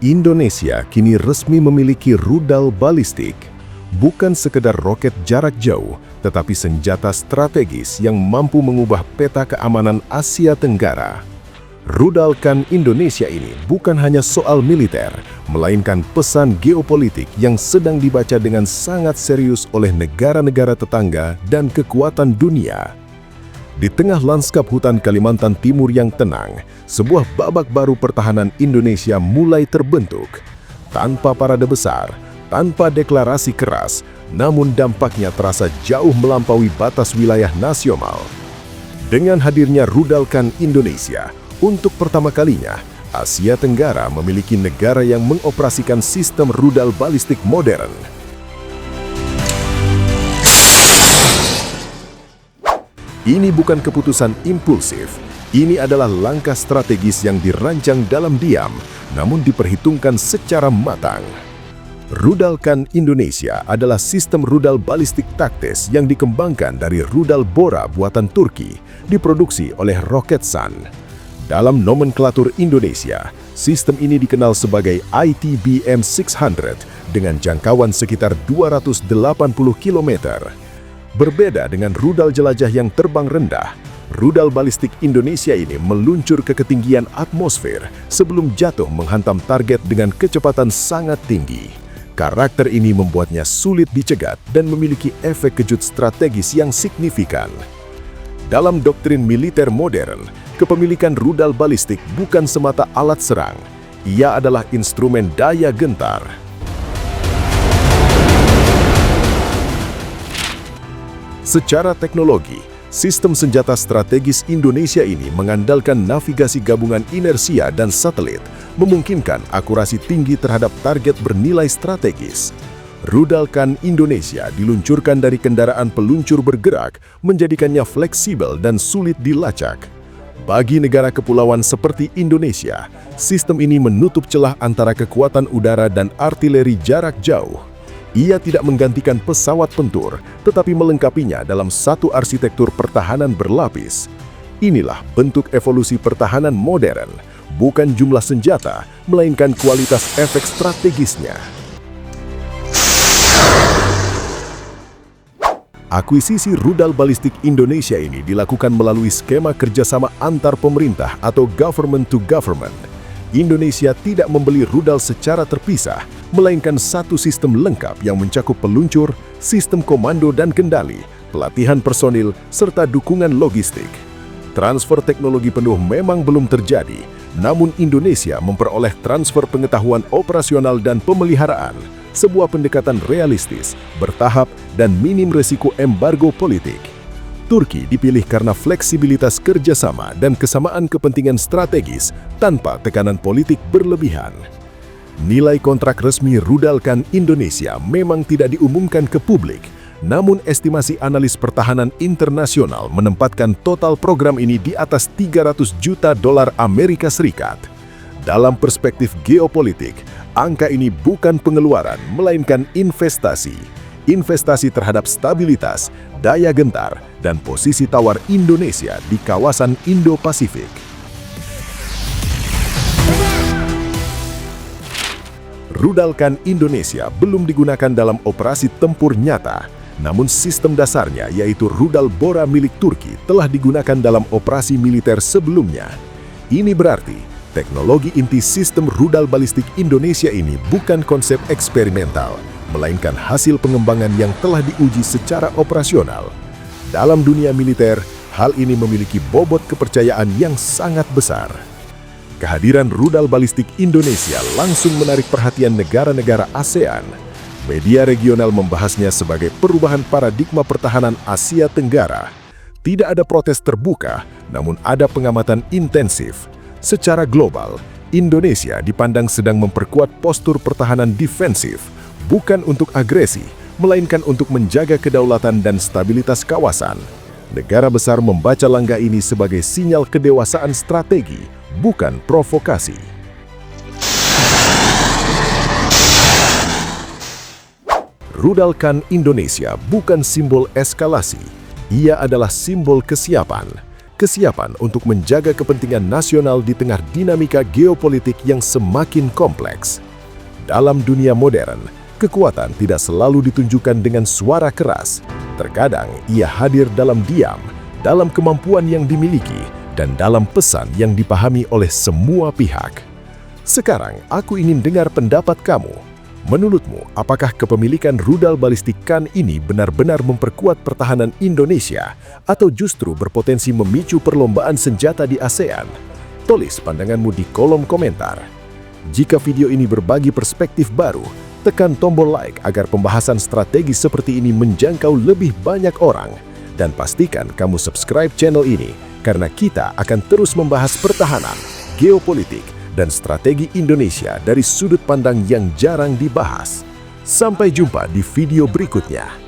Indonesia kini resmi memiliki rudal balistik. Bukan sekedar roket jarak jauh, tetapi senjata strategis yang mampu mengubah peta keamanan Asia Tenggara. Rudal Kan Indonesia ini bukan hanya soal militer, melainkan pesan geopolitik yang sedang dibaca dengan sangat serius oleh negara-negara tetangga dan kekuatan dunia. Di tengah lanskap hutan Kalimantan Timur yang tenang, sebuah babak baru pertahanan Indonesia mulai terbentuk. Tanpa parade besar, tanpa deklarasi keras, namun dampaknya terasa jauh melampaui batas wilayah nasional. Dengan hadirnya Rudal Kan Indonesia, untuk pertama kalinya, Asia Tenggara memiliki negara yang mengoperasikan sistem rudal balistik modern. Ini bukan keputusan impulsif, ini adalah langkah strategis yang dirancang dalam diam, namun diperhitungkan secara matang. Rudal Kan Indonesia adalah sistem rudal balistik taktis yang dikembangkan dari rudal Bora buatan Turki, diproduksi oleh Roketsan. Dalam nomenklatur Indonesia, sistem ini dikenal sebagai ITBM 600 dengan jangkauan sekitar 280 km. Berbeda dengan rudal jelajah yang terbang rendah, rudal balistik Indonesia ini meluncur ke ketinggian atmosfer sebelum jatuh menghantam target dengan kecepatan sangat tinggi. Karakter ini membuatnya sulit dicegat dan memiliki efek kejut strategis yang signifikan. Dalam doktrin militer modern, kepemilikan rudal balistik bukan semata alat serang, ia adalah instrumen daya gentar. Secara teknologi, sistem senjata strategis Indonesia ini mengandalkan navigasi gabungan inersia dan satelit, memungkinkan akurasi tinggi terhadap target bernilai strategis. Rudal Kan Indonesia diluncurkan dari kendaraan peluncur bergerak, menjadikannya fleksibel dan sulit dilacak. Bagi negara kepulauan seperti Indonesia, sistem ini menutup celah antara kekuatan udara dan artileri jarak jauh. Ia tidak menggantikan pesawat tempur, tetapi melengkapinya dalam satu arsitektur pertahanan berlapis. Inilah bentuk evolusi pertahanan modern, bukan jumlah senjata, melainkan kualitas efek strategisnya. Akuisisi rudal balistik Indonesia ini dilakukan melalui skema kerjasama antar pemerintah atau government to government. Indonesia tidak membeli rudal secara terpisah, melainkan satu sistem lengkap yang mencakup peluncur, sistem komando dan kendali, pelatihan personil, serta dukungan logistik. Transfer teknologi penuh memang belum terjadi, namun Indonesia memperoleh transfer pengetahuan operasional dan pemeliharaan, sebuah pendekatan realistis, bertahap, dan minim resiko embargo politik. Turki dipilih karena fleksibilitas kerjasama dan kesamaan kepentingan strategis tanpa tekanan politik berlebihan. Nilai kontrak resmi Rudal Kan Indonesia memang tidak diumumkan ke publik, namun estimasi analis pertahanan internasional menempatkan total program ini di atas $300 juta Amerika Serikat. Dalam perspektif geopolitik, angka ini bukan pengeluaran, melainkan investasi. Investasi terhadap stabilitas, daya gentar, dan posisi tawar Indonesia di kawasan Indo-Pasifik. Rudal Kan Indonesia belum digunakan dalam operasi tempur nyata, namun sistem dasarnya yaitu rudal Bora milik Turki telah digunakan dalam operasi militer sebelumnya. Ini berarti teknologi inti sistem rudal balistik Indonesia ini bukan konsep eksperimental, melainkan hasil pengembangan yang telah diuji secara operasional. Dalam dunia militer, hal ini memiliki bobot kepercayaan yang sangat besar. Kehadiran rudal balistik Indonesia langsung menarik perhatian negara-negara ASEAN. Media regional membahasnya sebagai perubahan paradigma pertahanan Asia Tenggara. Tidak ada protes terbuka, namun ada pengamatan intensif. Secara global, Indonesia dipandang sedang memperkuat postur pertahanan defensif, bukan untuk agresi, melainkan untuk menjaga kedaulatan dan stabilitas kawasan. Negara besar membaca langkah ini sebagai sinyal kedewasaan strategi, bukan provokasi. Rudal Kan Indonesia bukan simbol eskalasi, ia adalah simbol kesiapan. kesiapan untuk menjaga kepentingan nasional di tengah dinamika geopolitik yang semakin kompleks. Dalam dunia modern, kekuatan tidak selalu ditunjukkan dengan suara keras. Terkadang ia hadir dalam diam, dalam kemampuan yang dimiliki, dan dalam pesan yang dipahami oleh semua pihak. Sekarang, aku ingin dengar pendapat kamu. Menurutmu, apakah kepemilikan rudal balistik Khan ini benar-benar memperkuat pertahanan Indonesia atau justru berpotensi memicu perlombaan senjata di ASEAN? Tulis pandanganmu di kolom komentar. Jika video ini berbagi perspektif baru, tekan tombol like agar pembahasan strategis seperti ini menjangkau lebih banyak orang. Dan pastikan kamu subscribe channel ini karena kita akan terus membahas pertahanan, geopolitik, dan strategi Indonesia dari sudut pandang yang jarang dibahas. Sampai jumpa di video berikutnya.